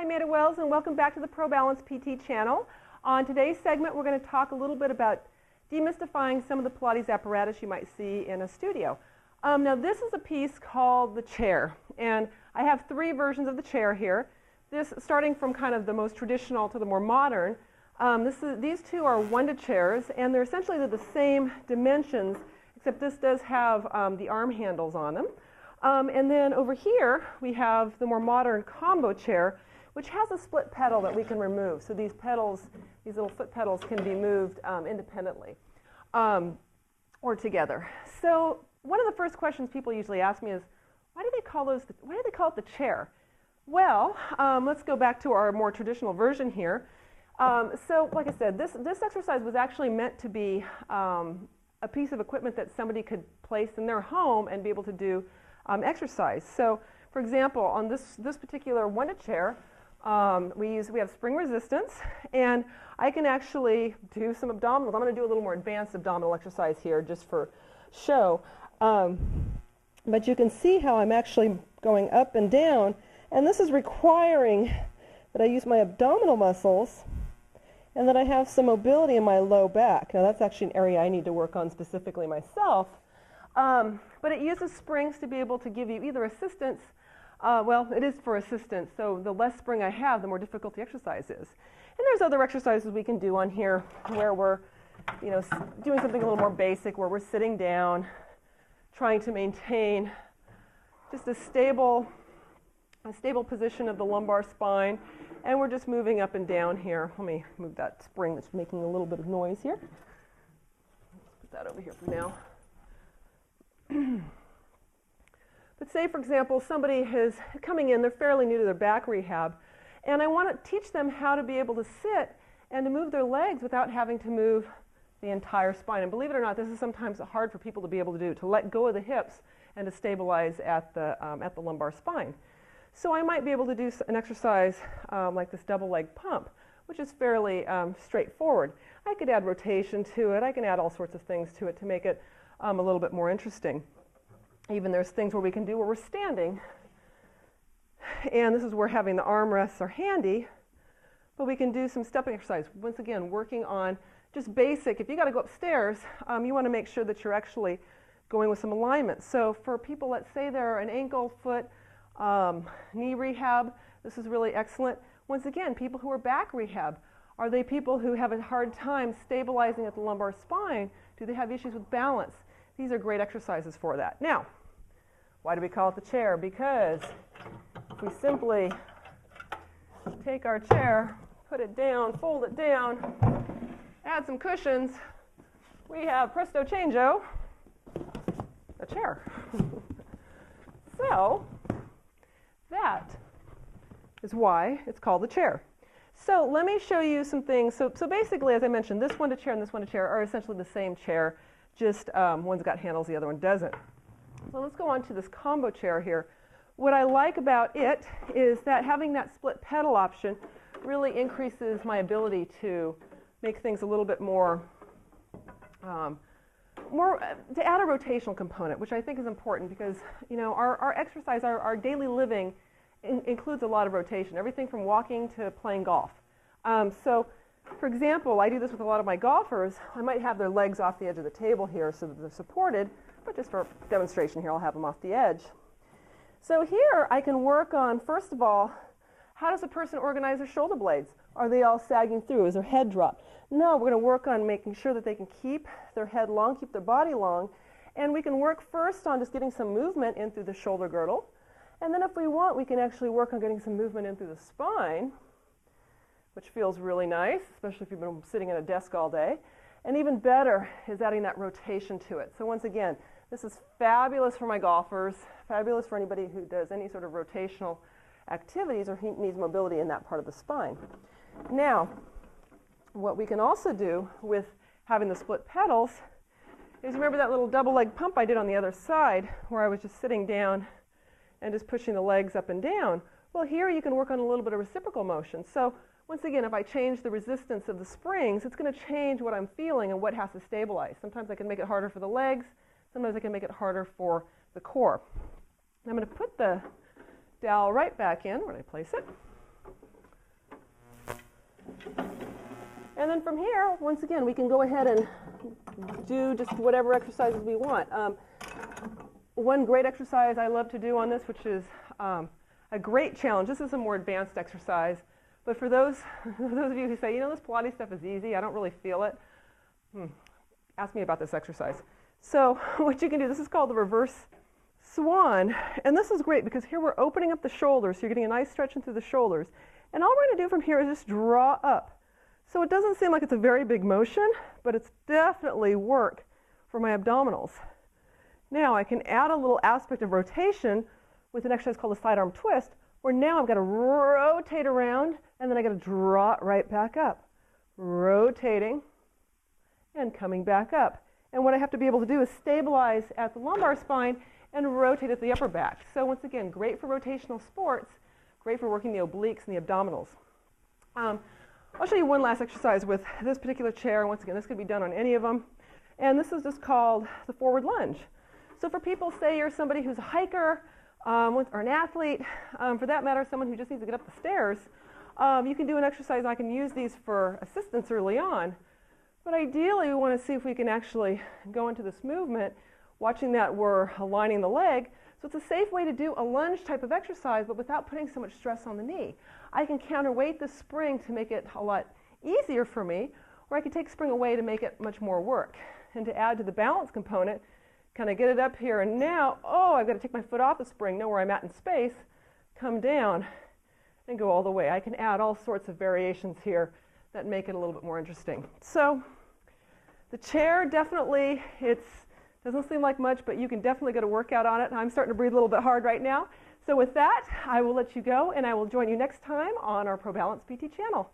Hi, Maida Wells, and welcome back to the ProBalance PT channel. On today's segment, we're going to talk a little bit about demystifying some of the Pilates apparatus you might see in a studio. Now, this is a piece called the chair, and I have three versions of the chair here. This, starting from kind of the most traditional to the more modern. These two are Wunda chairs, and they're essentially the same dimensions, except this does have the arm handles on them. And then over here, we have the more modern combo chair, which has a split pedal that we can remove. So these pedals, these little foot pedals, can be moved independently or together. So one of the first questions people usually ask me is, why do they call it the chair? Well, let's go back to our more traditional version here. So like I said, this exercise was actually meant to be a piece of equipment that somebody could place in their home and be able to do exercise. So, for example, on this particular Wunda chair, we have spring resistance, and I can actually do some abdominals. I'm going to do a little more advanced abdominal exercise here just for show. But you can see how I'm actually going up and down, and this is requiring that I use my abdominal muscles and that I have some mobility in my low back. Now, that's actually an area I need to work on specifically myself. But it uses springs to be able to give you either assistance, well, it is for assistance, so the less spring I have, the more difficult the exercise is. And there's other exercises we can do on here where we're, doing something a little more basic, where we're sitting down, trying to maintain just a stable position of the lumbar spine, and we're just moving up and down here. Let me move that spring that's making a little bit of noise here. Let's put that over here for now. But say, for example, somebody is coming in, they're fairly new to their back rehab, and I want to teach them how to be able to sit and to move their legs without having to move the entire spine. And believe it or not, this is sometimes hard for people to be able to do, to let go of the hips and to stabilize at the lumbar spine. So I might be able to do an exercise like this double leg pump, which is fairly straightforward. I could add rotation to it. I can add all sorts of things to it to make it a little bit more interesting. Even there's things where we can do where we're standing, and this is where having the arm rests are handy, but we can do some stepping exercise. Once again, working on just basic, if you got to go upstairs, you want to make sure that you're actually going with some alignment. So for people, let's say they're an ankle, foot, knee rehab, this is really excellent. Once again, people who are back rehab, are they people who have a hard time stabilizing at the lumbar spine? Do they have issues with balance? These are great exercises for that. Now, why do we call it the chair? Because if we simply take our chair, put it down, fold it down, add some cushions, we have presto changeo, a chair. So that is why it's called the chair. So let me show you some things. So basically, as I mentioned, this Wunda chair and this Wunda chair are essentially the same chair, just one's got handles, the other one doesn't. So let's go on to this combo chair here. What I like about it is that having that split pedal option really increases my ability to make things a little bit more, to add a rotational component, which I think is important because, our exercise, our daily living includes a lot of rotation, everything from walking to playing golf. So, for example, I do this with a lot of my golfers. I might have their legs off the edge of the table here so that they're supported, but just for demonstration here, I'll have them off the edge. So here I can work on, first of all, how does a person organize their shoulder blades? Are they all sagging through? Is their head dropped? No, we're going to work on making sure that they can keep their head long, keep their body long, and we can work first on just getting some movement in through the shoulder girdle. And then if we want, we can actually work on getting some movement in through the spine, which feels really nice, especially if you've been sitting at a desk all day. And even better is adding that rotation to it. So once again, this is fabulous for my golfers, fabulous for anybody who does any sort of rotational activities or needs mobility in that part of the spine. Now, what we can also do with having the split pedals is, remember that little double leg pump I did on the other side where I was just sitting down and just pushing the legs up and down? Well, here you can work on a little bit of reciprocal motion. So once again, if I change the resistance of the springs, it's going to change what I'm feeling and what has to stabilize. Sometimes I can make it harder for the legs. Sometimes I can make it harder for the core. I'm going to put the dowel right back in where I place it. And then from here, once again, we can go ahead and do just whatever exercises we want. One great exercise I love to do on this, which is a great challenge. This is a more advanced exercise. But for those of you who say, you know, this Pilates stuff is easy, I don't really feel it, ask me about this exercise. So what you can do, this is called the Reverse Swan. And this is great because here we're opening up the shoulders. So you're getting a nice stretch into the shoulders. And all we're going to do from here is just draw up. So it doesn't seem like it's a very big motion, but it's definitely work for my abdominals. Now I can add a little aspect of rotation with an exercise called a sidearm twist, where now I've got to rotate around and then I've got to draw it right back up. Rotating and coming back up. And what I have to be able to do is stabilize at the lumbar spine and rotate at the upper back. So once again, great for rotational sports, great for working the obliques and the abdominals. I'll show you one last exercise with this particular chair. Once again, this could be done on any of them. And this is just called the forward lunge. So for people, say you're somebody who's a hiker or an athlete, for that matter, someone who just needs to get up the stairs, you can do an exercise. I can use these for assistance early on. But ideally, we want to see if we can actually go into this movement, watching that we're aligning the leg. So it's a safe way to do a lunge type of exercise, but without putting so much stress on the knee. I can counterweight the spring to make it a lot easier for me, or I can take spring away to make it much more work. And to add to the balance component, kind of get it up here, and now, oh, I've got to take my foot off the spring, know where I'm at in space, come down, and go all the way. I can add all sorts of variations here that make it a little bit more interesting. So the chair, definitely, it doesn't seem like much, but you can definitely get a workout on it. I'm starting to breathe a little bit hard right now. So with that, I will let you go, and I will join you next time on our ProBalance PT channel.